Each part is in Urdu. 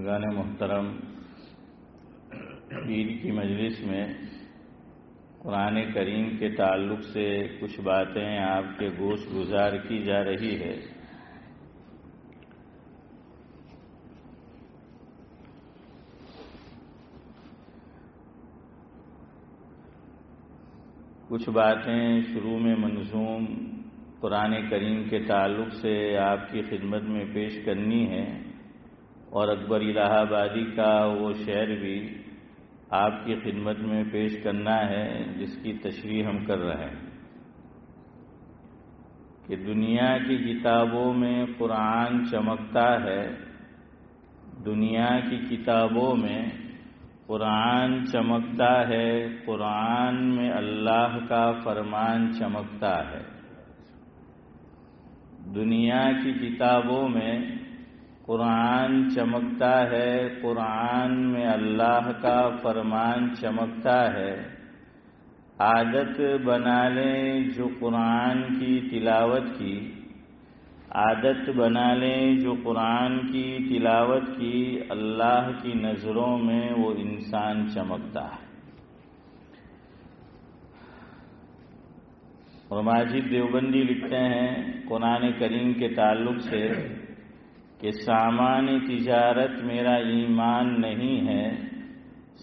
بزرگان محترم، عید کی مجلس میں قرآن کریم کے تعلق سے کچھ باتیں آپ کے گوش گزار کی جا رہی ہے۔ کچھ باتیں شروع میں منظوم قرآن کریم کے تعلق سے آپ کی خدمت میں پیش کرنی ہے، اور اکبر الہ آبادی کا وہ شعر بھی آپ کی خدمت میں پیش کرنا ہے، جس کی تشریح ہم کر رہے ہیں کہ دنیا کی کتابوں میں قرآن چمکتا ہے، دنیا کی کتابوں میں قرآن چمکتا ہے، قرآن میں اللہ کا فرمان چمکتا ہے۔ دنیا کی کتابوں میں قرآن چمکتا ہے، قرآن میں اللہ کا فرمان چمکتا ہے۔ عادت بنا لیں جو قرآن کی تلاوت کی، عادت بنا لیں جو قرآن کی تلاوت کی، اللہ کی نظروں میں وہ انسان چمکتا ہے۔ اور ماجد دیوبندی لکھتے ہیں قرآن کریم کے تعلق سے کہ سامان تجارت میرا ایمان نہیں ہے،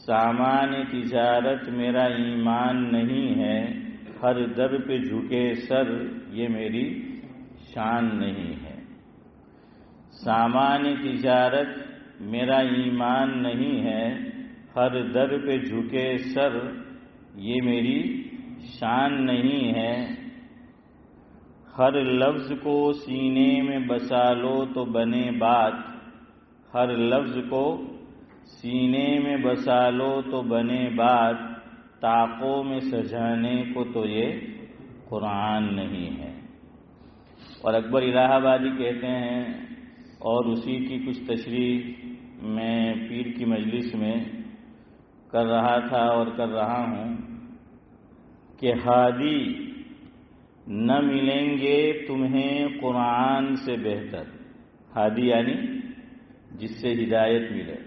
سامان تجارت میرا ایمان نہیں ہے، ہر در پہ جھکے سر یہ میری شان نہیں ہے۔ سامان تجارت میرا ایمان نہیں ہے، ہر در پہ جھکے سر یہ میری شان نہیں ہے۔ ہر لفظ کو سینے میں بسا لو تو بنے بات، ہر لفظ کو سینے میں بسا لو تو بنے بات، طاقوں میں سجانے کو تو یہ قرآن نہیں ہے۔ اور اکبر الہ آبادی کہتے ہیں، اور اسی کی کچھ تشریح میں پیر کی مجلس میں کر رہا تھا اور کر رہا ہوں کہ ہادی نہ ملیں گے تمہیں قرآن سے بہتر، ہادی یعنی جس سے ہدایت ملے،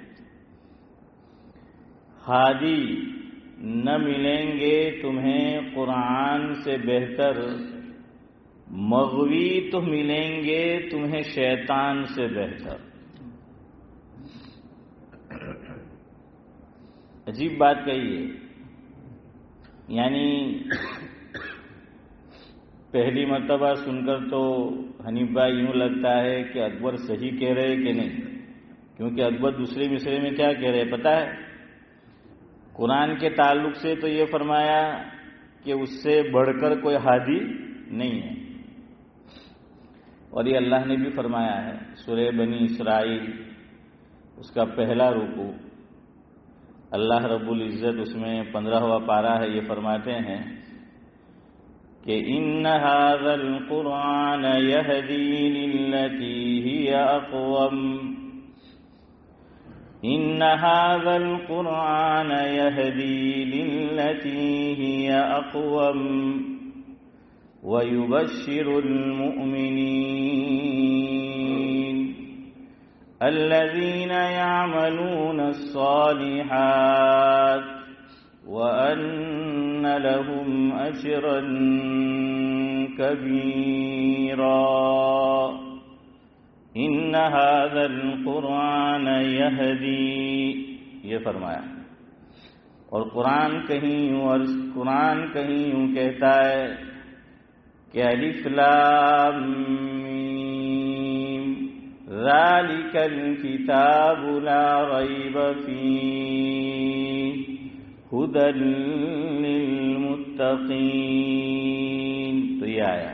ہادی نہ ملیں گے تمہیں قرآن سے بہتر، مغوی تو ملیں گے تمہیں شیطان سے بہتر۔ عجیب بات کہی ہے، یعنی پہلی مرتبہ سن کر تو حنیف بھائی یوں لگتا ہے کہ اکبر صحیح کہہ رہے کہ نہیں، کیونکہ اکبر دوسرے مصرے میں کیا کہہ رہے پتہ ہے؟ قرآن کے تعلق سے تو یہ فرمایا کہ اس سے بڑھ کر کوئی ہادی نہیں ہے، اور یہ اللہ نے بھی فرمایا ہے سورہ بنی اسرائیل اس کا پہلا رکوع، اللہ رب العزت اس میں 15واں پارہ ہے، یہ فرماتے ہیں کہ ان هذا القرآن يهدي للتي هي اقوم، ان هذا القرآن يهدي للتي هي اقوم ويبشر المؤمنين الذين يعملون الصالحات وأن لهم أجرا كبيرا إن هذا القرآن يهدي، یہ فرمایا۔ اور قرآن کہیں یوں کہتا ہے کہ الف لام میم ذالک الکتاب لا ریب فیہ ہدی للمتقین، تو یہ آیا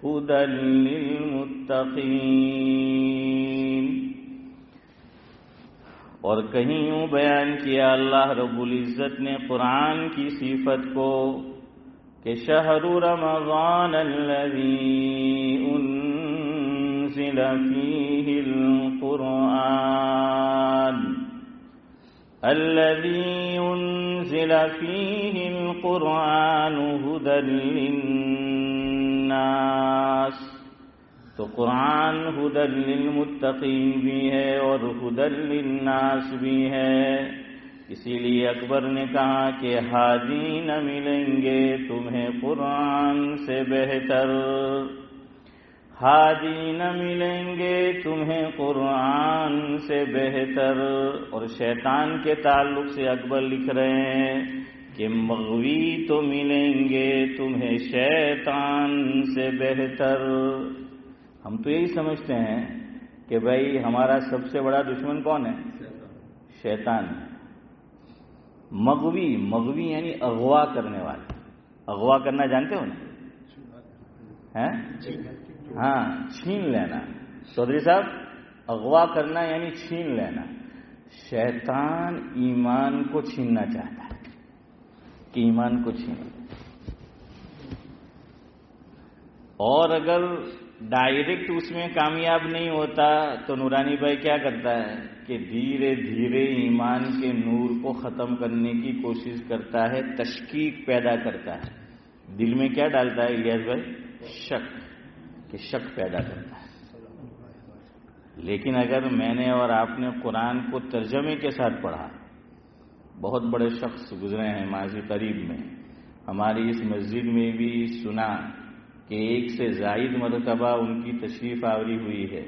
ہدی للمتقین۔ اور کہیں یوں بیان کیا اللہ رب العزت نے قرآن کی صفت کو کہ شہر رمضان الذی انزل فیہ القرآن الذي أنزل فيه القرآن هدى للناس، تو قرآن ھدی للمتقین بھی ہے اور ھدی للناس بھی ہے. اسی لیے اکبر نے کہا کہ ہادی نہ ملیں گے تمہیں قرآن سے بہتر، ہادی نہ ملیں گے تمہیں قرآن سے بہتر. اور شیطان کے تعلق سے اکبر لکھ رہے ہیں کہ مغوی تو ملیں گے تمہیں شیطان سے بہتر. ہم تو یہی سمجھتے ہیں کہ بھائی ہمارا سب سے بڑا دشمن کون ہے؟ شیطان. مغوی یعنی اغوا کرنے والا. اغوا کرنا جانتے ہو نا؟ ہاں، چھین لینا. چودھری صاحب، اغوا کرنا یعنی چھین لینا. شیطان ایمان کو چھیننا چاہتا ہے کہ ایمان کو چھین. اور اگر ڈائریکٹ اس میں کامیاب نہیں ہوتا تو نورانی بھائی کیا کرتا ہے کہ دھیرے دھیرے ایمان کے نور کو ختم کرنے کی کوشش کرتا ہے، تشکیک پیدا کرتا ہے. دل میں کیا ڈالتا ہے الیاس بھائی؟ شک، کہ شک پیدا کرتا ہے. لیکن اگر میں نے اور آپ نے قرآن کو ترجمے کے ساتھ پڑھا، بہت بڑے شخص گزرے ہیں ماضی قریب میں، ہماری اس مسجد میں بھی سنا کہ 1 سے زائد مرتبہ ان کی تشریف آوری ہوئی ہے،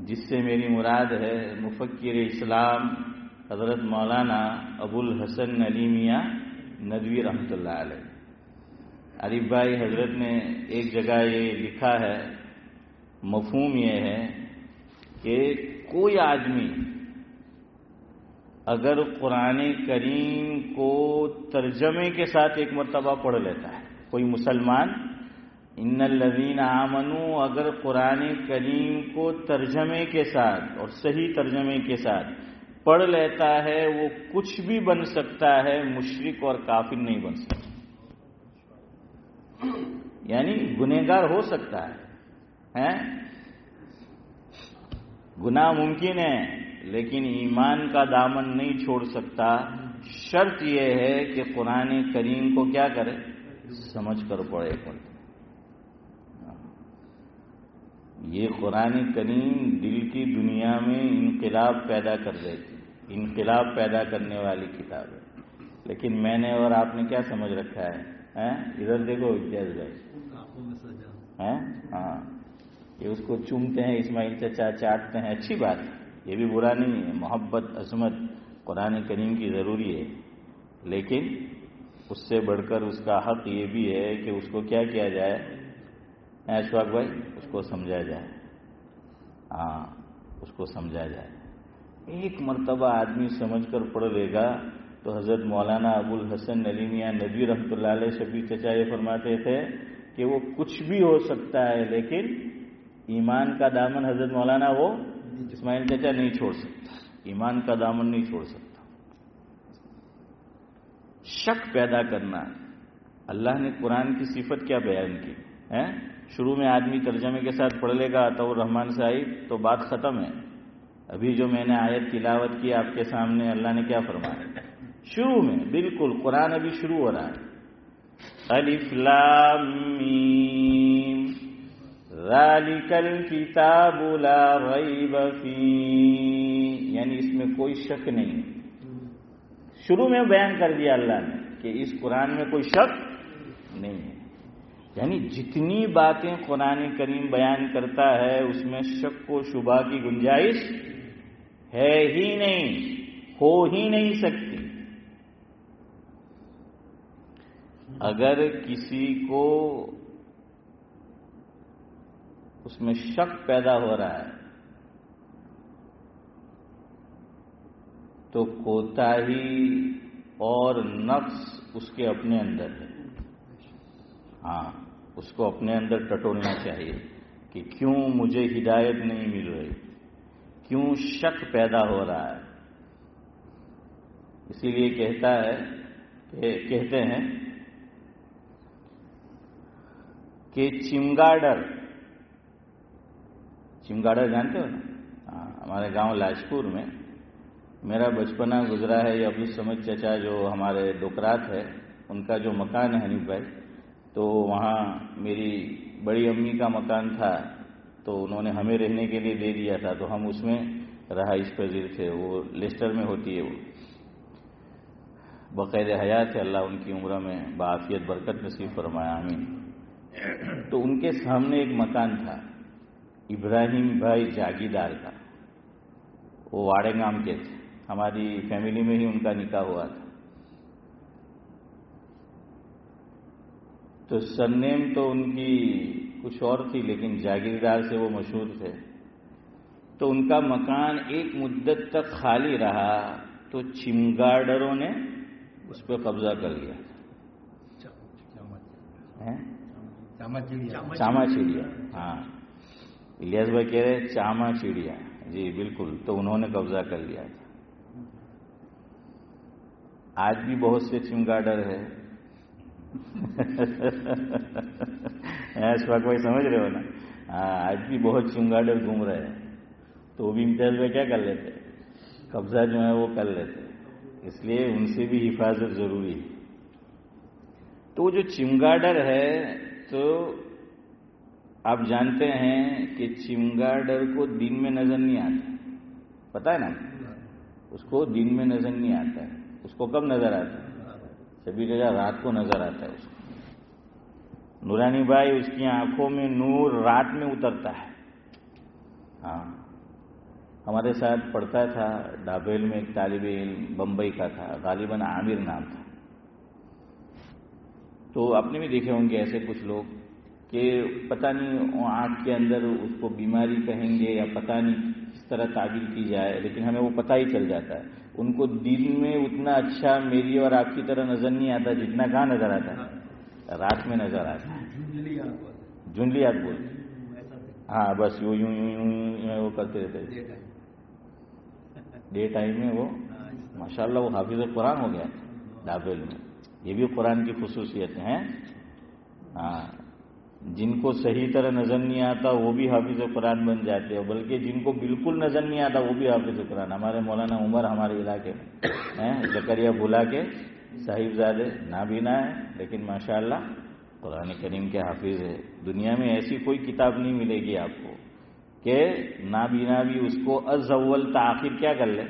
جس سے میری مراد ہے مفکر اسلام حضرت مولانا ابو الحسن علی میاں ندوی رحمۃ اللہ علیہ. عارف بھائی حضرت نے ایک جگہ یہ لکھا ہے، مفہوم یہ ہے کہ کوئی آدمی اگر قرآن کریم کو ترجمے کے ساتھ ایک مرتبہ پڑھ لیتا ہے، کوئی مسلمان ان الذین آمنوا اگر قرآن کریم کو ترجمے کے ساتھ اور صحیح ترجمے کے ساتھ پڑھ لیتا ہے، وہ کچھ بھی بن سکتا ہے، مشرک اور کافر نہیں بن سکتا. یعنی گنہگار ہو سکتا ہے، گناہ ممکن ہے لیکن ایمان کا دامن نہیں چھوڑ سکتا. شرط یہ ہے کہ قرآن کریم کو کیا کرے؟ سمجھ کر پڑھے. یہ قرآن کریم دل کی دنیا میں انقلاب پیدا کر دیتی، انقلاب پیدا کرنے والی کتاب ہے. لیکن میں نے اور آپ نے کیا سمجھ رکھا ہے؟ ادھر دیکھو اجاز بھائی، ہاں، یہ اس کو چومتے ہیں، اسماعیل چچا چاٹتے ہیں، اچھی بات ہے، یہ بھی برا نہیں ہے. محبت عظمت قرآن کریم کی ضروری ہے، لیکن اس سے بڑھ کر اس کا حق یہ بھی ہے کہ اس کو کیا کیا جائے؟ اشفاق بھائی، اس کو سمجھا جائے. ہاں، اس کو سمجھا جائے. ایک مرتبہ آدمی سمجھ کر پڑھ لے گا تو حضرت مولانا ابو الحسن علی میاں ندوی رحمۃ اللہ علیہ شبیر چچا یہ فرماتے تھے کہ وہ کچھ بھی ہو سکتا ہے لیکن ایمان کا دامن حضرت مولانا وہ اسماعیل چچا نہیں چھوڑ سکتا، ایمان کا دامن نہیں چھوڑ سکتا. شک پیدا کرنا. اللہ نے قرآن کی صفت کیا بیان کی ہے؟ شروع میں آدمی ترجمے کے ساتھ پڑھ لے گا تو رحمان صاحب تو بات ختم ہے. ابھی جو میں نے آیت تلاوت کی آپ کے سامنے، اللہ نے کیا فرمایا شروع میں؟ بالکل قرآن ابھی شروع ہو رہا ہے. الف لام میم ذالک الکتاب لا ریب فیہ، یعنی اس میں کوئی شک نہیں. شروع میں بیان کر دیا اللہ نے کہ اس قرآن میں کوئی شک نہیں ہے. یعنی جتنی باتیں قرآن کریم بیان کرتا ہے اس میں شک و شبہ کی گنجائش ہے ہی نہیں، ہو ہی نہیں سکتی. اگر کسی کو اس میں شک پیدا ہو رہا ہے تو کوتاہی اور نقص اس کے اپنے اندر ہے. ہاں، اس کو اپنے اندر ٹٹولنا چاہیے کہ کیوں مجھے ہدایت نہیں مل رہی، کیوں شک پیدا ہو رہا ہے. اسی لیے کہتے ہیں کہ چمگاڈر جانتے ہو نا؟ ہمارے گاؤں لاجپور میں میرا بچپنا گزرا ہے. یہ ابو سمجھ چچا جو ہمارے ڈوکرات ہے ان کا جو مکان ہے حنیف بھائی، تو وہاں میری بڑی امی کا مکان تھا تو انہوں نے ہمیں رہنے کے لیے دے دیا تھا، تو ہم اس میں رہائش پذیر تھے. وہ لیسٹر میں ہوتی ہے، وہ بقید حیات ہے. اللہ ان کی عمر میں بعافیت برکت نصیب فرمایا، آمین. تو ان کے سامنے ایک مکان تھا ابراہیم بھائی جاگیردار کا. وہ واڑے گام کے تھے، ہماری فیملی میں ہی ان کا نکاح ہوا تھا. تو سرنیم تو ان کی کچھ اور تھی، لیکن جاگیردار سے وہ مشہور تھے. تو ان کا مکان ایک مدت تک خالی رہا، تو چمگاڈروں نے اس پہ قبضہ کر لیا. چاما چڑیا، ہاں الیاس بھائی کہہ رہے چاما چڑیا، جی بالکل. تو انہوں نے قبضہ کر لیا تھا. آج بھی بہت سے چمگاڈر ہے. اشفاق بھائی سمجھ رہے ہو نا؟ ہاں، آج بھی بہت چمگاڈر گھوم رہے ہیں. تو وہ بھی امتیاز بھائی کیا کر لیتے، قبضہ جو ہے وہ کر لیتے. اس لیے ان سے بھی حفاظت ضروری ہے. تو وہ جو چمگاڈر ہے، تو آپ جانتے ہیں کہ چمگاڈر کو دن میں نظر نہیں آتا، پتہ ہے نا؟ اس کو دن میں نظر نہیں آتا ہے. اس کو کب نظر آتا ہے؟ سبھی جگہ رات کو نظر آتا ہے اس کو. نورانی بھائی، اس کی آنکھوں میں نور رات میں اترتا ہے. ہاں، ہمارے ساتھ پڑھتا تھا ڈابیل میں ایک طالب علم، بمبئی کا تھا، غالباً عامر نام تھا. تو آپ نے بھی دیکھے ہوں گے ایسے کچھ لوگ کہ پتہ نہیں آنکھ کے اندر اس کو بیماری کہیں گے یا پتہ نہیں کس طرح تعبیر کی جائے، لیکن ہمیں وہ پتہ ہی چل جاتا ہے. ان کو دن میں اتنا اچھا میری اور آپ کی طرح نظر نہیں آتا جتنا کہاں نظر آتا ہے؟ رات میں نظر آتا ہے. جھنڈلی ہاتھ بول، ہاں بس یوں یوں یوں یوں وہ کرتے رہتے. ڈے ٹائم میں وہ ماشاءاللہ وہ حافظ قرآن ہو گیا ڈابیل میں. یہ بھی قرآن کی خصوصیت ہیں. ہاں، جن کو صحیح طرح نظر نہیں آتا وہ بھی حافظ قرآن بن جاتے ہیں، بلکہ جن کو بالکل نظر نہیں آتا وہ بھی حافظ قرآن. ہمارے مولانا عمر ہمارے علاقے میں ہیں، زکریا بھولا کے صاحبزادے، نابینا ہے لیکن ماشاءاللہ قرآن کریم کے حافظ ہے. دنیا میں ایسی کوئی کتاب نہیں ملے گی آپ کو کہ نابینا بھی اس کو از اول تاخیر کیا کر لے،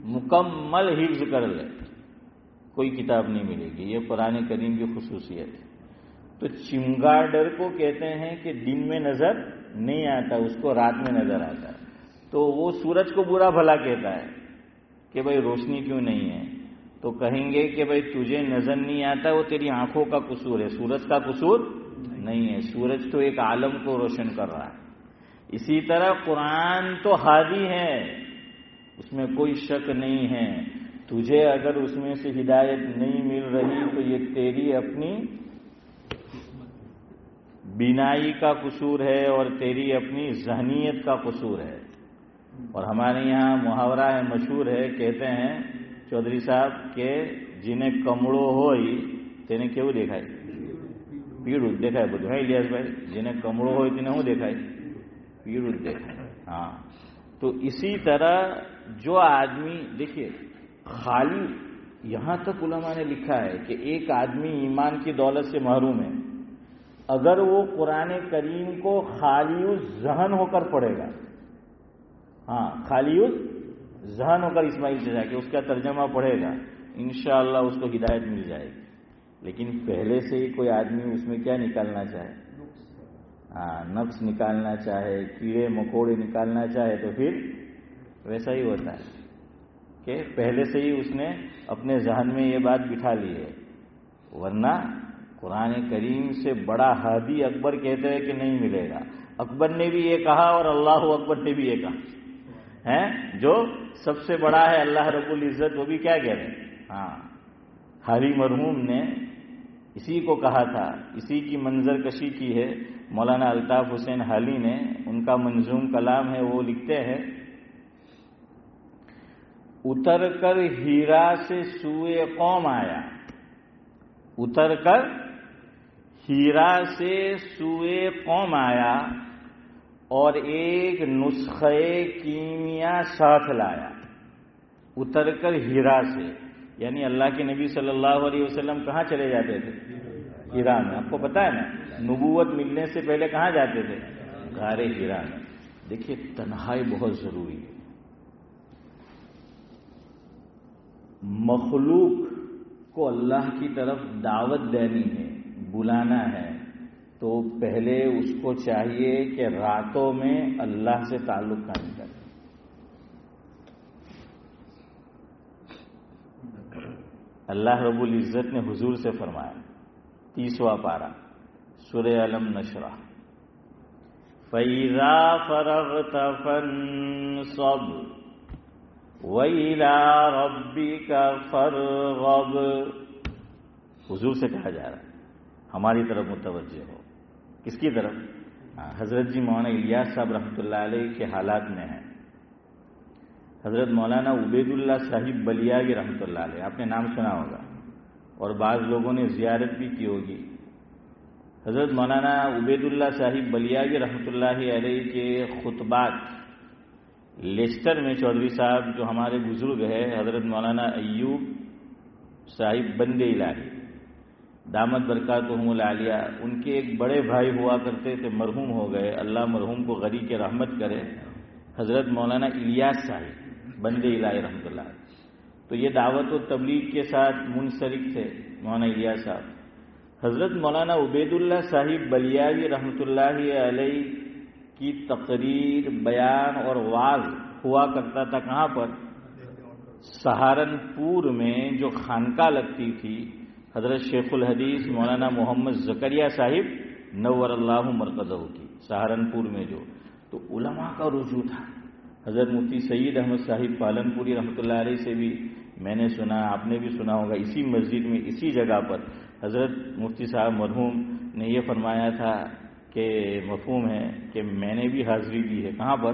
مکمل حفظ کر لے. کوئی کتاب نہیں ملے گی. یہ قرآن کریم کی خصوصیت ہے. تو چمگاڈر کو کہتے ہیں کہ دن میں نظر نہیں آتا، اس کو رات میں نظر آتا ہے. تو وہ سورج کو برا بھلا کہتا ہے کہ بھائی روشنی کیوں نہیں ہے. تو کہیں گے کہ بھائی تجھے نظر نہیں آتا وہ تیری آنکھوں کا قصور ہے، سورج کا قصور نہیں ہے. سورج تو ایک عالم کو روشن کر رہا ہے. اسی طرح قرآن تو ہادی ہے، اس میں کوئی شک نہیں ہے. تجھے اگر اس میں سے ہدایت نہیں مل رہی تو یہ تیری اپنی بینائی کا قصور ہے اور تیری اپنی ذہنیت کا قصور ہے. اور ہمارے یہاں محاورہ ہے، مشہور ہے، کہتے ہیں چودھری صاحب کہ جنہیں کمڑو ہوئی تینے کیوں دیکھائی پیڑ دیکھا ہے. بدھ ہے الیاس بھائی، جنہیں کمڑو ہوئی تینے ہوں دیکھائی پیڑ دیکھا. ہاں، تو اسی طرح جو آدمی دیکھیے خالی، یہاں تک علماء نے لکھا ہے کہ ایک آدمی ایمان کی دولت سے محروم ہے اگر وہ قرآن کریم کو خالی ذہن ہو کر پڑھے گا. ہاں، خالی ذہن ہو کر اسماعیل سے جا کے اس کا ترجمہ پڑھے گا، انشاءاللہ اس کو ہدایت مل جائے گی. لیکن پہلے سے ہی کوئی آدمی اس میں کیا نکالنا چاہے، ہاں نقص نکالنا چاہے، کیڑے مکوڑے نکالنا چاہے، تو پھر ویسا ہی ہوتا ہے کہ پہلے سے ہی اس نے اپنے ذہن میں یہ بات بٹھا لی ہے. ورنہ قرآن کریم سے بڑا ہادی اکبر کہتے ہیں کہ نہیں ملے گا. اکبر نے بھی یہ کہا اور اللہ اکبر نے بھی یہ کہا ہے، جو سب سے بڑا ہے اللہ رب العزت، وہ بھی کیا کہہ رہے ہیں. ہاں، حاوی مرحوم نے اسی کو کہا تھا، اسی کی منظر کشی کی ہے مولانا الطاف حسین حالی نے. ان کا منظوم کلام ہے، وہ لکھتے ہیں اتر کر ہیرا سے سوئے قوم آیا، اتر کر ہیرا سے سوئے قوم آیا اور ایک نسخے کیمیا ساتھ لایا. اتر کر ہیرا سے یعنی اللہ کے نبی صلی اللہ علیہ وسلم کہاں چلے جاتے تھے؟ ہیرا میں. آپ کو پتا ہے نا، نبوت ملنے سے پہلے کہاں جاتے تھے؟ غار حرا میں. دیکھیے تنہائی بہت ضروری ہے. مخلوق کو اللہ کی طرف دعوت دینی ہے، بلانا ہے، تو پہلے اس کو چاہیے کہ راتوں میں اللہ سے تعلق قائم کرے. اللہ رب العزت نے حضور سے فرمایا 30واں پارہ سورہ علم نشرح، فَإِذَا فَرَغْتَ فَانصَبْ وَإِلَىٰ رَبِّكَ فَارْغَب. حضور سے کہا جا رہا ہے ہماری طرف متوجہ ہو. کس کی طرف؟ حضرت جی مولانا الیاس صاحب رحمۃ اللہ علیہ کے حالات میں ہیں. حضرت مولانا عبید اللہ صاحب بلیاوی رحمۃ اللہ علیہ، آپ نے نام سنا ہوگا اور بعض لوگوں نے زیارت بھی کی ہوگی. حضرت مولانا عبید اللہ صاحب بلیاوی رحمۃ اللہ علیہ کے خطبات لیسٹر میں چودھری صاحب جو ہمارے بزرگ ہیں حضرت مولانا ایوب صاحب بندے الہی دامت برکاتہم العالیہ، ان کے ایک بڑے بھائی ہوا کرتے تھے، مرحوم ہو گئے، اللہ مرحوم کو غری کے رحمت کرے، حضرت مولانا الیاس صاحب بندے الہی رحمۃ اللہ. تو یہ دعوت و تبلیغ کے ساتھ منسلک تھے مولانا الیاس صاحب. حضرت مولانا عبید اللہ صاحب بلیاوی رحمۃ اللہ علیہ کی تقریر، بیان اور وعظ ہوا کرتا تھا کہاں پر؟ سہارنپور میں جو خانقاہ لگتی تھی حضرت شیخ الحدیث مولانا محمد زکریا صاحب نور اللہ مرکزہ کی، سہارنپور میں جو، تو علماء کا رجوع تھا. حضرت مفتی سید احمد صاحب پالنپوری رحمۃ اللہ علیہ سے بھی میں نے سنا، آپ نے بھی سنا ہوگا، اسی مسجد میں اسی جگہ پر حضرت مفتی صاحب مرحوم نے یہ فرمایا تھا کہ مفہوم ہے کہ میں نے بھی حاضری دی ہے. کہاں پر؟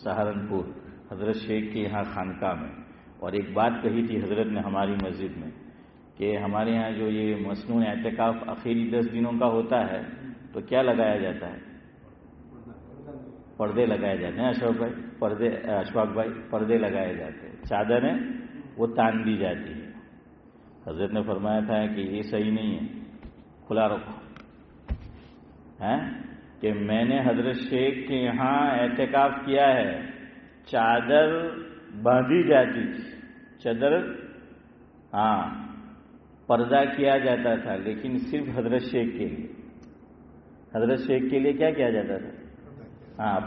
سہارنپور حضرت شیخ کے یہاں خانقاہ میں. اور ایک بات کہی تھی حضرت نے ہماری مسجد میں کہ ہمارے ہاں جو یہ مسنون اعتکاف آخری 10 دنوں کا ہوتا ہے تو کیا لگایا جاتا ہے؟ پردے لگائے جاتے ہیں اشفاق بھائی پردے لگائے جاتے ہیں، چادریں وہ تان دی جاتی ہے. حضرت نے فرمایا تھا کہ یہ صحیح نہیں ہے، کھلا رکھو. کہ میں نے حضرت شیخ کے یہاں اعتکاف کیا ہے، چادر باندھی جاتی تھی، چادر پردہ کیا جاتا تھا، لیکن صرف حضرت شیخ کے لیے. حضرت شیخ کے لیے کیا کیا جاتا تھا؟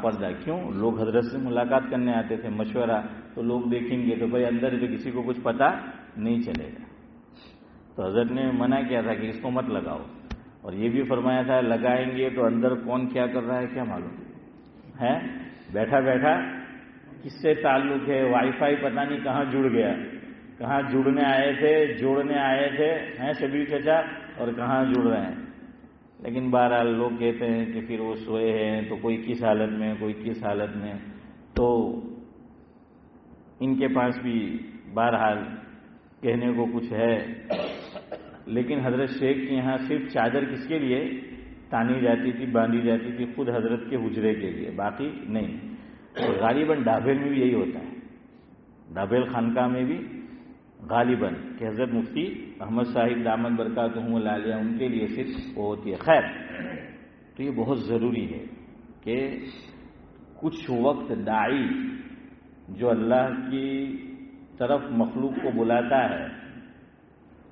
پردہ. کیوں؟ لوگ حضرت سے ملاقات کرنے آتے تھے، مشورہ، تو لوگ دیکھیں گے تو بھائی اندر تو کسی کو کچھ پتا نہیں چلے گا. تو حضرت نے منع کیا تھا کہ اس کو مت لگاؤ، اور یہ بھی فرمایا تھا لگائیں گے تو اندر کون کیا کر رہا ہے کیا معلوم ہے. بیٹھا بیٹھا کس سے تعلق ہے، وائی فائی پتہ نہیں کہاں جڑ گیا، کہاں جوڑنے آئے تھے شبیر چچا، اور کہاں جڑ رہے ہیں. لیکن بہرحال لوگ کہتے ہیں کہ پھر وہ سوئے ہیں تو کوئی کس حالت میں کوئی کس حالت میں، تو ان کے پاس بھی بہرحال کہنے کو کچھ ہے. لیکن حضرت شیخ کے یہاں صرف چادر کس کے لیے تانی جاتی تھی، باندھی جاتی تھی؟ خود حضرت کے حجرے کے لیے، باقی نہیں. اور غالباً ڈابھیل میں بھی یہی ہوتا ہے، ڈابھیل خانقاہ میں بھی غالباً کہ حضرت مفتی احمد صاحب دامت برکاتہم العالیہ ان کے لیے صرف وہ ہوتی ہے. خیر، تو یہ بہت ضروری ہے کہ کچھ وقت داعی جو اللہ کی طرف مخلوق کو بلاتا ہے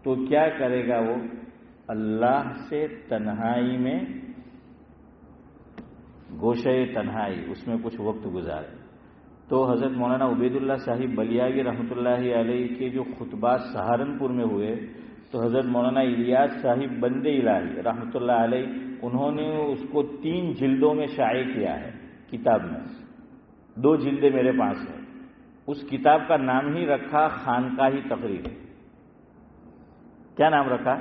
تو کیا کرے گا؟ وہ اللہ سے تنہائی میں، گوشے تنہائی، اس میں کچھ وقت گزارے. تو حضرت مولانا عبید اللہ صاحب بلیاوی رحمۃ اللہ علیہ کے جو خطبات سہارنپور میں ہوئے تو حضرت مولانا الیاس صاحب بندے الہی رحمۃ اللہ علیہ انہوں نے اس کو 3 جلدوں میں شائع کیا ہے کتاب میں. 2 جلدیں میرے پاس ہیں. اس کتاب کا نام ہی رکھا خانقاہی تقریر. کیا نام رکھا؟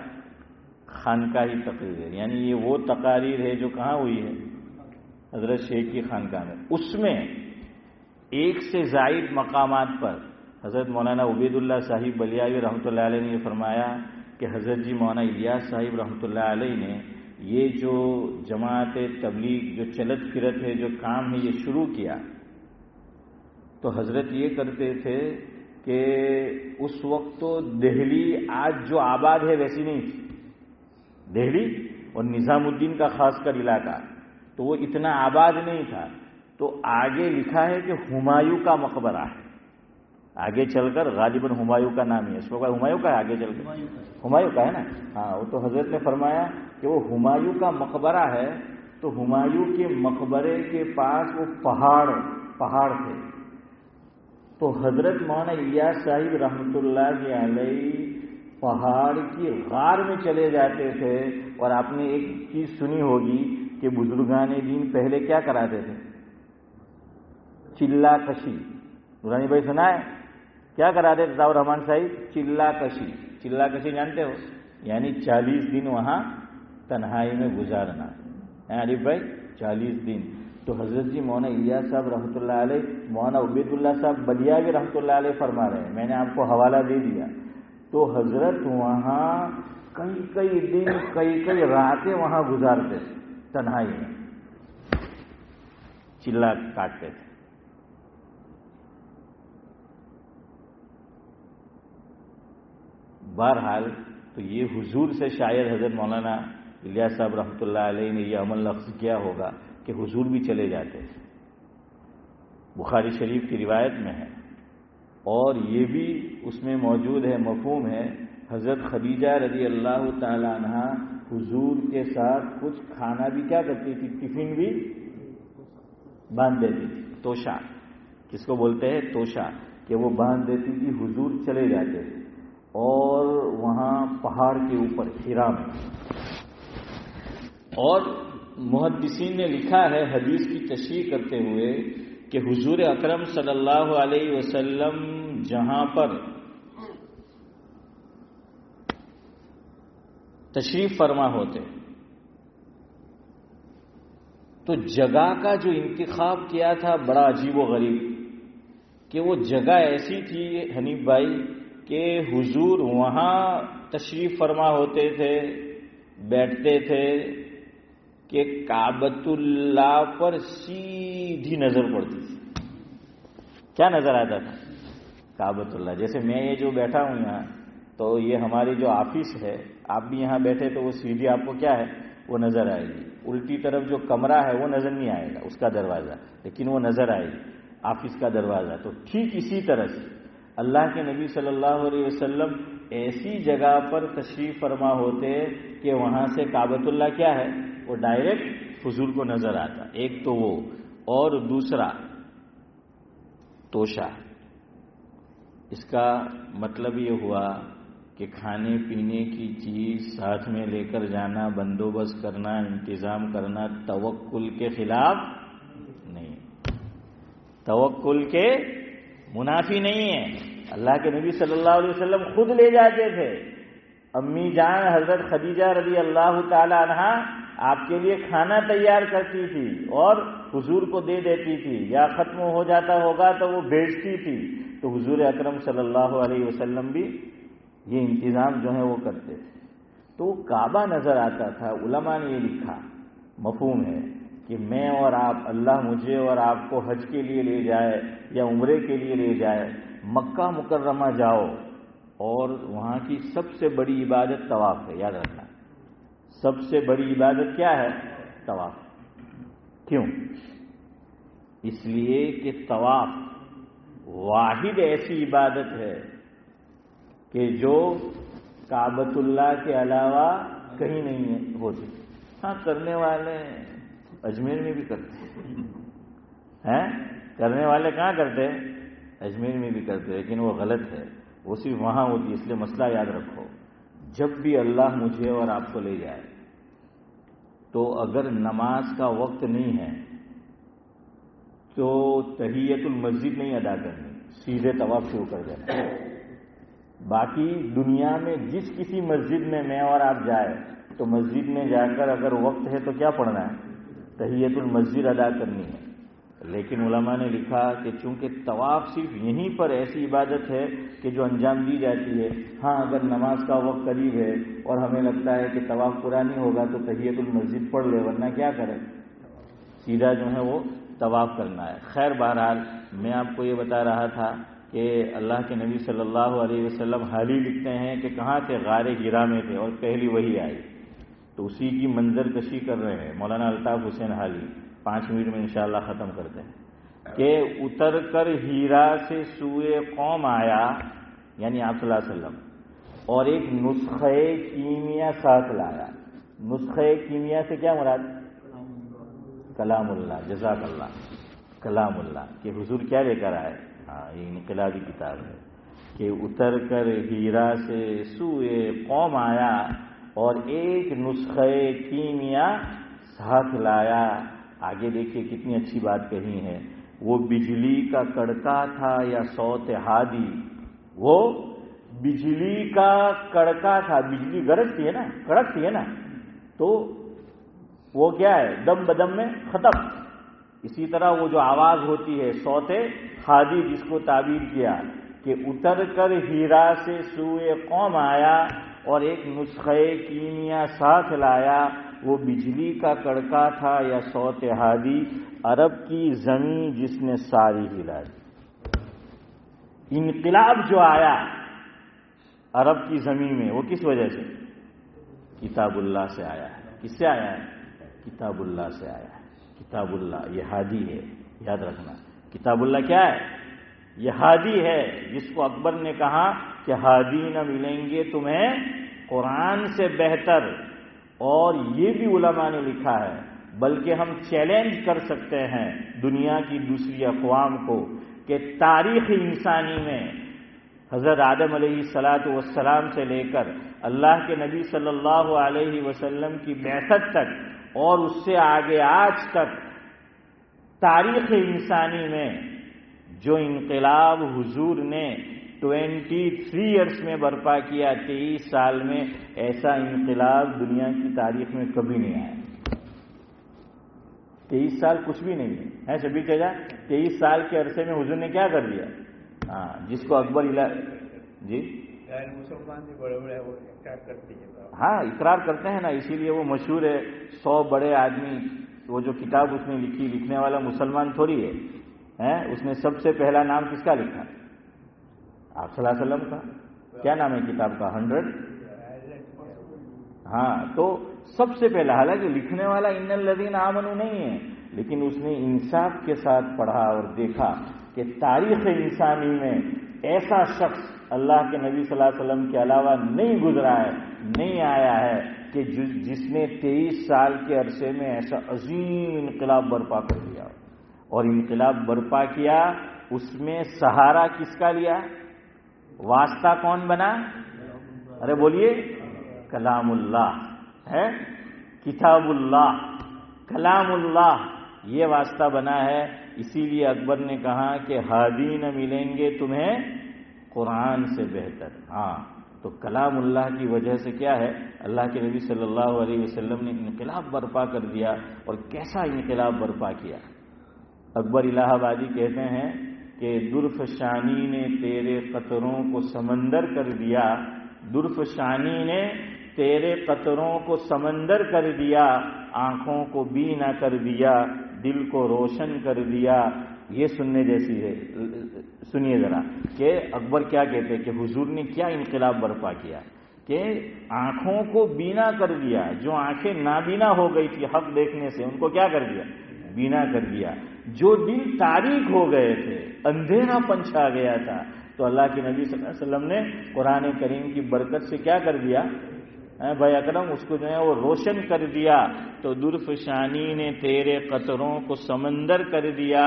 خانقاہی تقریر. یعنی یہ وہ تقاریر ہے جو کہاں ہوئی ہے؟ حضرت شیخ کی خانقاہ میں. اس میں 1 سے زائد مقامات پر حضرت مولانا عبید اللہ صاحب بلیاوی رحمۃ اللہ علیہ نے یہ فرمایا کہ حضرت جی مولانا الیاس صاحب رحمۃ اللہ علیہ نے یہ جو جماعت تبلیغ جو چلت پھرت ہے، جو کام ہے، یہ شروع کیا تو حضرت یہ کرتے تھے کہ اس وقت تو دہلی آج جو آباد ہے ویسی نہیں تھی. دہلی اور نظام الدین کا خاص کر علاقہ تو وہ اتنا آباد نہیں تھا. تو آگے لکھا ہے کہ ہمایوں کا مقبرہ ہے. آگے چل کر غالباً ہمایوں کا نام ہی ہے. اس کو ہمایوں کا ہے آگے چل کر ہمایوں کا ہے نا. ہاں وہ تو حضرت نے فرمایا کہ وہ ہمایوں کا مقبرہ ہے. تو ہمایوں کے مقبرے کے پاس وہ پہاڑ تھے. تو حضرت مولانا الیاس صاحب رحمۃ اللہ علیہ پہاڑ کی غار میں چلے جاتے تھے. اور آپ نے ایک چیز سنی ہوگی کہ بزرگان دین پہلے کیا کراتے تھے؟ چلا کشی. نورانی بھائی سنا ہے کیا کراتے تھے عطاء الرحمان صاحب؟ چلا کشی. چلا کشی جانتے ہو؟ یعنی 40 دن وہاں تنہائی میں گزارنا. عارف بھائی 40 دن. تو حضرت جی مولانا الیاس صاحب رحمۃ اللہ علیہ، مولانا عبید اللہ صاحب بلیاوی رحمۃ اللہ علیہ فرما رہے ہیں، میں نے آپ کو حوالہ دے دیا. تو حضرت وہاں کئی دن کئی راتیں وہاں گزارتے تھے تنہائی میں، چلا کاٹتے تھے. بہرحال تو یہ حضور سے شاید حضرت مولانا الیاس صاحب رحمۃ اللہ علیہ نے یہ عمل لفظ کیا ہوگا کہ حضور بھی چلے جاتے تھے. بخاری شریف کی روایت میں ہے، اور یہ بھی اس میں موجود ہے، مفہوم ہے. حضرت خدیجہ رضی اللہ تعالی عنہا حضور کے ساتھ کچھ کھانا بھی کیا کرتی تھی؟ ٹفن بھی باندھ دیتی تھی. توشا کس کو بولتے ہیں؟ توشا. کہ وہ باندھ دیتی تھی، حضور چلے جاتے تھے. اور وہاں پہاڑ کے اوپر ہرا میں. اور محدثین نے لکھا ہے حدیث کی تشریح کرتے ہوئے کہ حضور اکرم صلی اللہ علیہ وسلم جہاں پر تشریف فرما ہوتے تو جگہ کا جو انتخاب کیا تھا بڑا عجیب و غریب، کہ وہ جگہ ایسی تھی حنیف بھائی کہ حضور وہاں تشریف فرما ہوتے تھے، بیٹھتے تھے کہ کعبۃ اللہ پر سیدھی نظر پڑتی تھی. کیا نظر آتا تھا؟ کعبۃ اللہ. جیسے میں یہ جو بیٹھا ہوں یہاں، تو یہ ہماری جو آفس ہے، آپ بھی یہاں بیٹھے تو وہ سیدھی آپ کو کیا ہے وہ نظر آئے گی. الٹی طرف جو کمرہ ہے وہ نظر نہیں آئے گا، اس کا دروازہ، لیکن وہ نظر آئے گی آفس کا دروازہ. تو ٹھیک اسی طرح سے اللہ کے نبی صلی اللہ علیہ وسلم ایسی جگہ پر تشریف فرما ہوتے کہ وہاں سے کعبۃ اللہ کیا ہے وہ ڈائریکٹ حضور کو نظر آتا. ایک تو وہ، اور دوسرا توشا. اس کا مطلب یہ ہوا کہ کھانے پینے کی چیز ساتھ میں لے کر جانا، بندوبست کرنا، انتظام کرنا توکل کے خلاف نہیں، توکل کے منافی نہیں ہے. اللہ کے نبی صلی اللہ علیہ وسلم خود لے جاتے تھے. امی جان حضرت خدیجہ رضی اللہ تعالی عنہا آپ کے لیے کھانا تیار کرتی تھی اور حضور کو دے دیتی تھی، یا ختم ہو جاتا ہوگا تو وہ بھیجتی تھی. تو حضور اکرم صلی اللہ علیہ وسلم بھی یہ انتظام جو ہے وہ کرتے تھے. تو کعبہ نظر آتا تھا. علماء نے یہ لکھا، مفہوم ہے کہ میں اور آپ، اللہ مجھے اور آپ کو حج کے لیے لے جائے یا عمرے کے لیے لے جائے، مکہ مکرمہ جاؤ، اور وہاں کی سب سے بڑی عبادت طواف ہے. یاد رکھنا، سب سے بڑی عبادت کیا ہے؟ طواف. کیوں؟ اس لیے کہ طواف واحد ایسی عبادت ہے کہ جو کعبۃ اللہ کے علاوہ کہیں نہیں ہوتی. ہاں کرنے والے اجمیر میں بھی کرتے ہیں، کرنے والے کہاں کرتے ہیں؟ اجمیر میں بھی کرتے ہیں، لیکن وہ غلط ہے. وہ صرف وہاں ہوتی ہے. اس لیے مسئلہ یاد رکھو، جب بھی اللہ مجھے اور آپ کو لے جائے تو اگر نماز کا وقت نہیں ہے تو تحیت المسجد نہیں ادا کرنی، سیدھے طواف شروع کر دینا. باقی دنیا میں جس کسی مسجد میں میں اور آپ جائے تو مسجد میں جا کر اگر وقت ہے تو کیا پڑھنا ہے؟ تحیت المسجد ادا کرنی ہے. لیکن علماء نے لکھا کہ چونکہ طواف صرف یہیں پر ایسی عبادت ہے کہ جو انجام دی جاتی ہے. ہاں اگر نماز کا وقت قریب ہے اور ہمیں لگتا ہے کہ طواف پورا نہیں ہوگا تو تحیت المسجد پڑھ لے، ورنہ کیا کریں، سیدھا جو ہے وہ طواف کرنا ہے. خیر بہرحال میں آپ کو یہ بتا رہا تھا کہ اللہ کے نبی صلی اللہ علیہ وسلم حال ہی لکھتے ہیں کہ کہاں تھے؟ غار ہرا میں تھے، اور پہلی وحی آئی. تو اسی کی منظر کشی کر رہے ہیں مولانا الطاف حسین حالی. 5 منٹ میں انشاءاللہ ختم کرتے ہیں کہ اتر کر ہیرا سے سوئے قوم آیا، یعنی آپ صلی اللہ علیہ وسلم، اور ایک نسخہ کیمیا ساتھ لایا. نسخہ کیمیا سے کیا مراد؟ کلام اللہ. جزاک اللہ. کلام اللہ کہ حضور کیا لے کر آئے؟ ہاں، یہ انقلابی کتاب ہے کہ اتر کر ہیرا سے سوئے قوم آیا اور ایک نسخہ کیمیا ساتھ لایا. آگے دیکھیے کتنی اچھی بات کہی ہے. وہ بجلی کا کڑکا تھا یا صوت ہادی. وہ بجلی کا کڑکا تھا، بجلی گرجتی ہے نا، کڑکتی ہے نا، تو وہ کیا ہے؟ دم بدم میں ختم. اسی طرح وہ جو آواز ہوتی ہے صوت ہادی، جس کو تعبیر کیا کہ اتر کر ہیرا سے سوئے قوم آیا اور ایک نسخہ کیمیا ساتھ لایا. وہ بجلی کا کڑکا تھا یا صوت ہادی، عرب کی زمین جس نے ساری ہلا دی. انقلاب جو آیا عرب کی زمین میں، وہ کس وجہ سے؟ کتاب اللہ سے آیا ہے. کس سے آیا ہے؟ کتاب اللہ سے آیا ہے. کتاب اللہ یہ ہادی ہے، یاد رکھنا. کتاب اللہ کیا ہے؟ یہ ہادی ہے، جس کو اکبر نے کہا کہ ہادی نہ ملیں گے تمہیں قرآن سے بہتر. اور یہ بھی علماء نے لکھا ہے، بلکہ ہم چیلنج کر سکتے ہیں دنیا کی دوسری اقوام کو کہ تاریخ انسانی میں حضرت آدم علیہ السلام سے لے کر اللہ کے نبی صلی اللہ علیہ وسلم کی بعثت تک اور اس سے آگے آج تک تاریخ انسانی میں جو انقلاب حضور نے 23 ایئرس میں برپا کیا، 23 سال میں، ایسا انقلاب دنیا کی تاریخ میں کبھی نہیں آیا. 23 سال کچھ بھی نہیں ہے شبیر چچا. 23 سال کے عرصے میں حضور نے کیا کر دیا؟ ہاں، جس کو اکبر جی مسلمان بھی بڑے بڑے وہ اقرار کرتے ہیں. ہاں، اقرار کرتے ہیں نا، اسی لیے وہ مشہور ہے. 100 بڑے آدمی، وہ جو کتاب اس نے لکھی، لکھنے والا مسلمان تھوڑی ہے. اس نے سب سے پہلا نام کس کا لکھا؟ آپ صلی اللہ علیہ وسلم کا. کیا نام ہے کتاب کا؟ 100. ہاں، تو سب سے پہلا، حالانکہ لکھنے والا ان الذین آمنوا نہیں ہے، لیکن اس نے انصاف کے ساتھ پڑھا اور دیکھا کہ تاریخ انسانی میں ایسا شخص اللہ کے نبی صلی اللہ علیہ وسلم کے علاوہ نہیں گزرا ہے، نہیں آیا ہے کہ جس نے 23 سال کے عرصے میں ایسا عظیم انقلاب برپا کر دیا. اور انقلاب برپا کیا، اس میں سہارا کس کا لیا؟ واسطہ کون بنا؟ ارے بولیے، کلام اللہ ہے، کتاب اللہ، کلام اللہ، یہ واسطہ بنا ہے. اسی لیے اکبر نے کہا کہ ہادی نہ ملیں گے تمہیں قرآن سے بہتر. ہاں، تو کلام اللہ کی وجہ سے کیا ہے؟ اللہ کے نبی صلی اللہ علیہ وسلم نے انقلاب برپا کر دیا. اور کیسا انقلاب برپا کیا؟ اکبر الہ آبادی کہتے ہیں کہ درفشانی نے تیرے قطروں کو سمندر کر دیا. درفشانی نے تیرے قطروں کو سمندر کر دیا، آنکھوں کو بینا کر دیا، دل کو روشن کر دیا. یہ سننے جیسی ہے. سنیے ذرا کہ اکبر کیا کہتے ہیں کہ حضور نے کیا انقلاب برپا کیا کہ آنکھوں کو بینا کر دیا. جو آنکھیں نابینا ہو گئی تھی حق دیکھنے سے، ان کو کیا کر دیا؟ بینا کر دیا. جو دل تاریک ہو گئے تھے، اندھیرا پنچھا گیا تھا، تو اللہ کے نبی صلی اللہ علیہ وسلم نے قرآن کریم کی برکت سے کیا کر دیا؟ بھائی اکرم، اس کو جو ہے وہ روشن کر دیا. تو درفشانی نے تیرے قطروں کو سمندر کر دیا،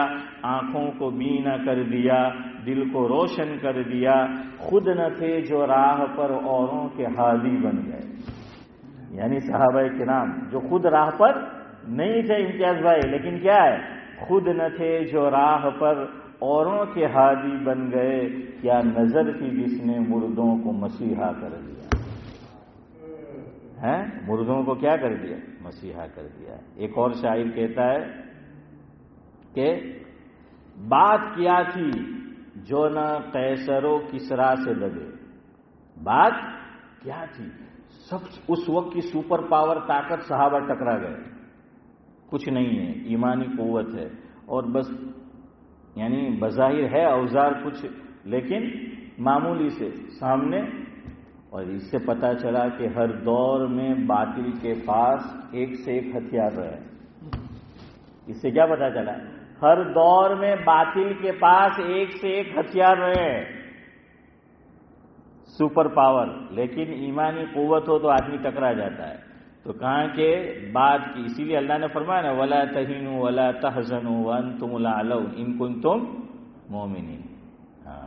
آنکھوں کو بینا کر دیا، دل کو روشن کر دیا. خود نہ تھے جو راہ پر اوروں کے ہادی بن گئے. یعنی صحابہ کرام جو خود راہ پر نہیں تھے امتیاز بھائی، لیکن کیا ہے؟ خود نہ تھے جو راہ پر اوروں کے ہادی بن گئے. کیا نظر تھی جس نے مردوں کو مسیحا کر دیا. مردوں کو کیا کر دیا؟ مسیحا کر دیا. ایک اور شاعر کہتا ہے کہ بات کیا تھی جو نہ قیصر و کسریٰ سے لگے. بات کیا تھی؟ سب اس وقت کی سپر پاور طاقت صحابہ ٹکرا گئے. کچھ نہیں ہے، ایمانی قوت ہے، اور بس یعنی بظاہر ہے اوزار کچھ، لیکن معمولی سے سامنے اور اس سے پتہ چلا کہ ہر دور میں باطل کے پاس ایک سے ایک ہتھیار رہے. اس سے کیا پتہ چلا؟ ہر دور میں باطل کے پاس ایک سے ایک ہتھیار رہے، سپر پاور. لیکن ایمانی قوت ہو تو آدمی ٹکرا جاتا ہے. تو کہاں کہ بات کی، اسی لیے اللہ نے فرمایا نا وَلَا تَهِنُوا وَلَا تَحْزَنُوا وَأَنْتُمُ الْأَعْلَوْنَ إِن كُنتُم مُؤْمِنِينَ.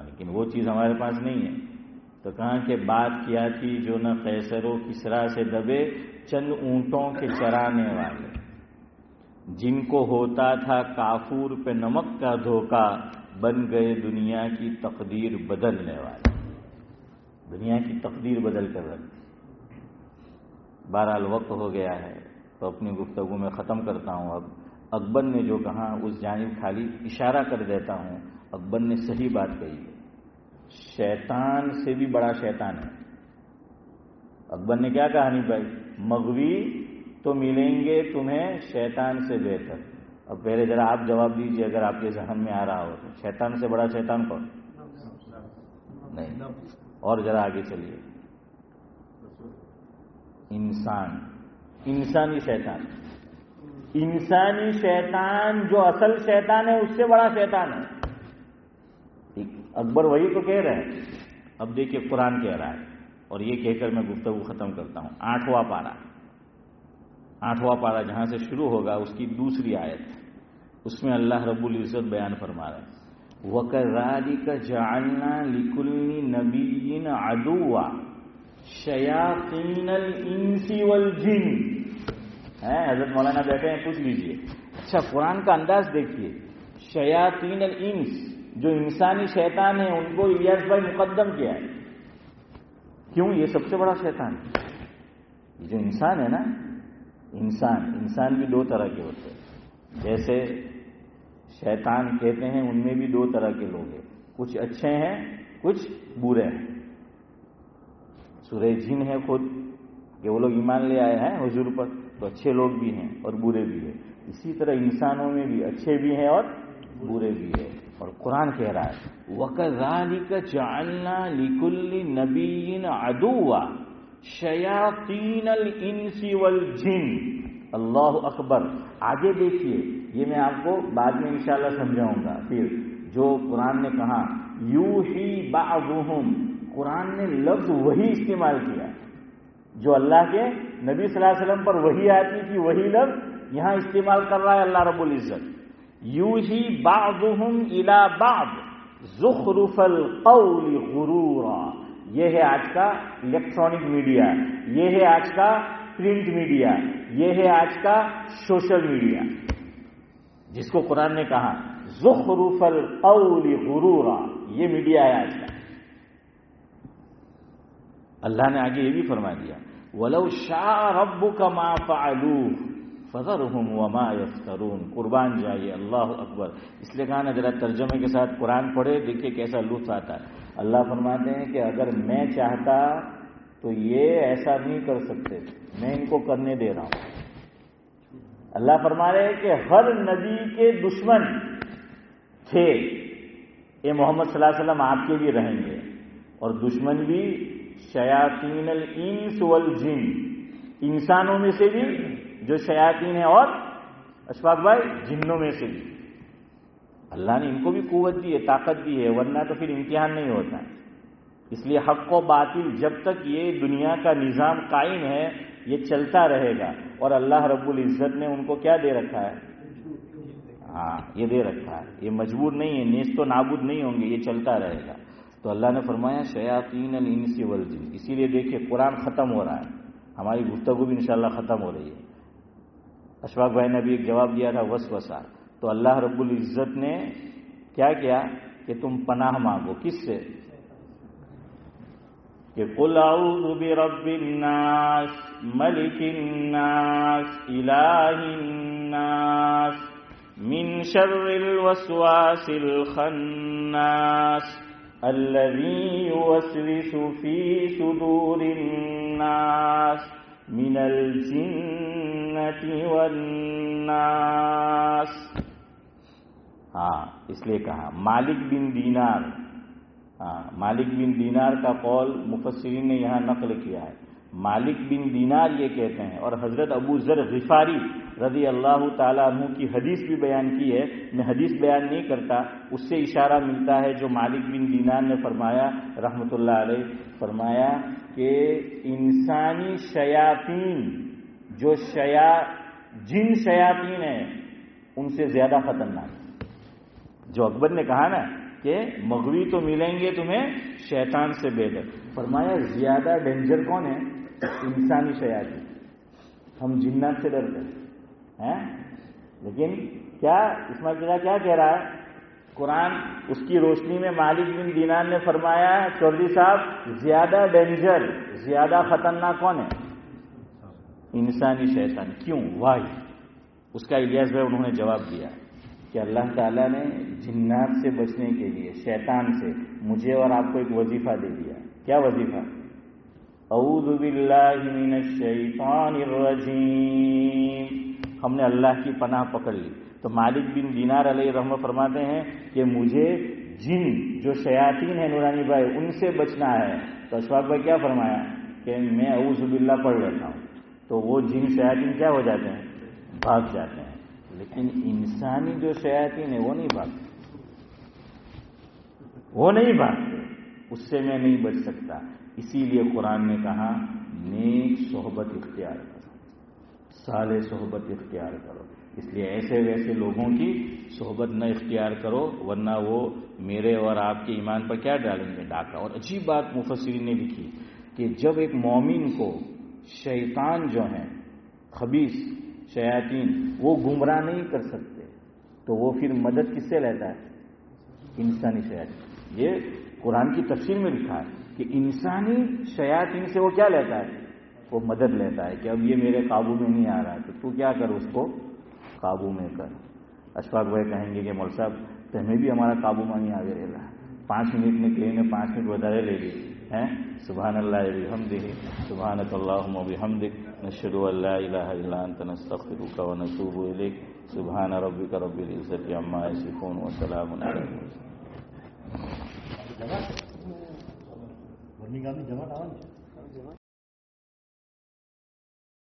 لیکن وہ چیز ہمارے پاس نہیں ہے. تو کہاں کہ بات کیا تھی جو نہ قیصر و کسریٰ سے دبے چند اونٹوں کے چرانے والے، جن کو ہوتا تھا کافور پہ نمک کا دھوکہ، بن گئے دنیا کی تقدیر بدلنے والے. دنیا کی تقدیر بدل کر رکھ. بہرحال وقت ہو گیا ہے تو اپنی گفتگو میں ختم کرتا ہوں. اب اکبر نے جو کہا اس جانب خالی اشارہ کر دیتا ہوں. اکبر نے صحیح بات کہی ہے، شیطان سے بھی بڑا شیطان ہے. اکبر نے کیا کہا نہیں بھائی، مغوی تو ملیں گے تمہیں شیطان سے بہتر. اب پہلے ذرا آپ جواب دیجئے اگر آپ کے ذہن میں آ رہا ہو تو، شیطان سے بڑا شیطان کون؟ نہیں. اور ذرا آگے چلیے. انسانی شیطان. انسانی شیطان جو اصل شیطان ہے اس سے بڑا شیطان ہے. اکبر وہی تو کہہ رہے ہیں. اب دیکھیے قرآن کہہ رہا ہے، اور یہ کہہ کر میں گفتگو ختم کرتا ہوں. 8واں پارہ جہاں سے شروع ہوگا اس کی دوسری آیت، اس میں اللہ رب العزت بیان فرما رہا ہے وَكَذَلِكَ جَعَلْنَا لِكُلِّ نَبِيٍّ عَدُوًّا شَيَاطِينَ الْإِنسِ وَالْجِنِّ. حضرت مولانا بیٹھے ہیں، پوچھ لیجئے. اچھا قرآن کا انداز دیکھیے. شیاطین الانس، جو انسانی شیطان ہیں ان کو الیاس بھائی مقدم کیا ہے. کیوں؟ یہ سب سے بڑا شیطان ہے. جو انسان ہے نا، انسان بھی دو طرح کے ہوتے ہیں. جیسے شیطان کہتے ہیں ان میں بھی دو طرح کے لوگ ہیں، کچھ اچھے ہیں کچھ برے ہیں. سورہ جن ہے خود کہ وہ لوگ ایمان لے آئے ہیں حضور پر، تو اچھے لوگ بھی ہیں اور برے بھی ہیں. اسی طرح انسانوں میں بھی اچھے بھی ہیں اور برے بھی ہیں. اور قرآن کہہ رہا ہے وَكَذَلِكَ جَعَلْنَا لِكُلِّ نَبِيٍّ عَدُوًّا شَيَاطِينَ الْإِنسِ وَالْجِنِّ. اللہ اکبر. آگے دیکھیے، یہ میں آپ کو بعد میں انشاءاللہ سمجھاؤں گا. پھر جو قرآن نے کہا یوحی بعضهم، قرآن نے لفظ وہی استعمال کیا جو اللہ کے نبی صلی اللہ علیہ وسلم پر وحی آتی تھی، وہی لفظ یہاں استعمال کر رہا ہے اللہ رب العزت. یوحی بعضهم الی بعض زخرف القول غرورا. یہ ہے آج کا الیکٹرانک میڈیا، یہ ہے آج کا پرنٹ میڈیا، یہ ہے آج کا سوشل میڈیا، جس کو قرآن نے کہا زخرف القول غرورا. یہ میڈیا ہے آج کا. اللہ نے آگے یہ بھی فرما دیا وَلَوْ شَاءَ رَبُّكَ مَا فَعَلُوهُ فَذَرْهُمْ وَمَا يَفْتَرُونَ. قربان جائیے. اللہ اکبر. اس لیے کہا نا ذرا ترجمے کے ساتھ قرآن پڑھے، دیکھیے کیسا لطف آتا ہے. اللہ فرماتے ہیں کہ اگر میں چاہتا تو یہ ایسا نہیں کر سکتے، میں ان کو کرنے دے رہا ہوں. اللہ فرما رہے ہیں کہ ہر نبی کے دشمن تھے. اے محمد صلی اللہ علیہ وسلم آپ کے بھی رہیں گے، اور دشمن بھی شیاطین الانس والجن، انسانوں میں سے بھی جو شیاطین ہیں اور اشفاق بھائی جنوں میں سے بھی. اللہ نے ان کو بھی قوت دی ہے، طاقت دی ہے، ورنہ تو پھر امتحان نہیں ہوتا. اس لیے حق و باطل جب تک یہ دنیا کا نظام قائم ہے یہ چلتا رہے گا. اور اللہ رب العزت نے ان کو کیا دے رکھا ہے؟ یہ دے رکھا ہے. یہ مجبور نہیں ہے، نیست و نابود نہیں ہوں گے، یہ چلتا رہے گا. تو اللہ نے فرمایا شیاطین الانس والجن. اسی لیے دیکھیے قرآن ختم ہو رہا ہے، ہماری گفتگو بھی انشاءاللہ ختم ہو رہی ہے. اشفاق بھائی نے بھی ایک جواب دیا تھا وسوسہ. تو اللہ رب العزت نے کیا کیا کہ تم پناہ مانگو. کس سے؟ کہ قل اعوذ برب الناس ملک الناس الہ الناس من شر الوسواس الخناس الذي يوسوس في صدور الناس من الجنة والناس. اس لیے کہا مالک بن دینار. مالک بن دینار کا قول مفسرین نے یہاں نقل کیا ہے. مالک بن دینار یہ کہتے ہیں، اور حضرت ابو ذر غفاری رضی اللہ تعالیٰ عنہ کی حدیث بھی بیان کی ہے. میں حدیث بیان نہیں کرتا، اس سے اشارہ ملتا ہے جو مالک بن دینار نے فرمایا رحمۃ اللہ علیہ، فرمایا کہ انسانی شیاطین جو جن شیاطین ہیں ان سے زیادہ خطرناک. جو اکبر نے کہا نا کہ مغوی تو ملیں گے تمہیں شیطان سے بہتر، فرمایا زیادہ ڈینجر کون ہے؟ انسانی شیاطین. ہم جنات سے ڈرتے ہیں، لیکن کیا اسماعیل قلعہ کیا کہہ رہا ہے قرآن؟ اس کی روشنی میں مالک بن دینار نے فرمایا چودھری صاحب زیادہ ڈینجر، زیادہ خطرناک کون ہے؟ انسانی شیطان. کیوں؟ وائی. اس کا الیاس بھائی انہوں نے جواب دیا کہ اللہ تعالیٰ نے جنات سے بچنے کے لیے شیطان سے مجھے اور آپ کو ایک وظیفہ دے دیا. کیا وظیفہ؟ اعوذ باللہ من الشیطان الرجیم. ہم نے اللہ کی پناہ پکڑ لی. تو مالک بن دینار علیہ رحمہ فرماتے ہیں کہ مجھے جن جو شیاطین ہیں نورانی بھائی ان سے بچنا ہے. تو اشفاق بھائی کیا فرمایا کہ میں اعوذ باللہ پڑھ لیتا ہوں، تو وہ جن شیاطین کیا ہو جاتے ہیں؟ بھاگ جاتے ہیں. لیکن انسانی جو شیاطین ہیں وہ نہیں بھاگتے، وہ نہیں بھاگتے. اس سے میں نہیں بچ سکتا. اسی لیے قرآن نے کہا نیک صحبت اختیار کرو، صالح صحبت اختیار کرو. اس لیے ایسے ویسے لوگوں کی صحبت نہ اختیار کرو، ورنہ وہ میرے اور آپ کے ایمان پر کیا ڈالیں گے؟ ڈاکہ. اور عجیب بات مفسرین نے لکھی کہ جب ایک مومن کو شیطان جو ہیں خبیث شیاطین وہ گمراہ نہیں کر سکتے، تو وہ پھر مدد کس سے لیتا ہے؟ انسانی شیاطین. یہ قرآن کی تفسیر میں لکھا ہے کہ انسانی شیاطین سے وہ کیا لیتا ہے؟ وہ مدد لیتا ہے کہ اب یہ میرے قابو میں نہیں آ رہا ہے تو کیا کر اس کو قابو میں کر. اشفاق بھائی کہیں گے کہ مول صاحب تمہیں بھی ہمارا قابو میں نہیں آ رہا ہے. 5 منٹ میں کہیں نے 5 منٹ بدارے لے لیے ہیں. سبحان اللہ وبحمدہ، سبحانک اللہم وبحمدک، نشہد ان لا الہ الا انت نستغفرک ونتوب الیک. سبحان ربک رب العزت عما یصفون وسلام علی المرسلین.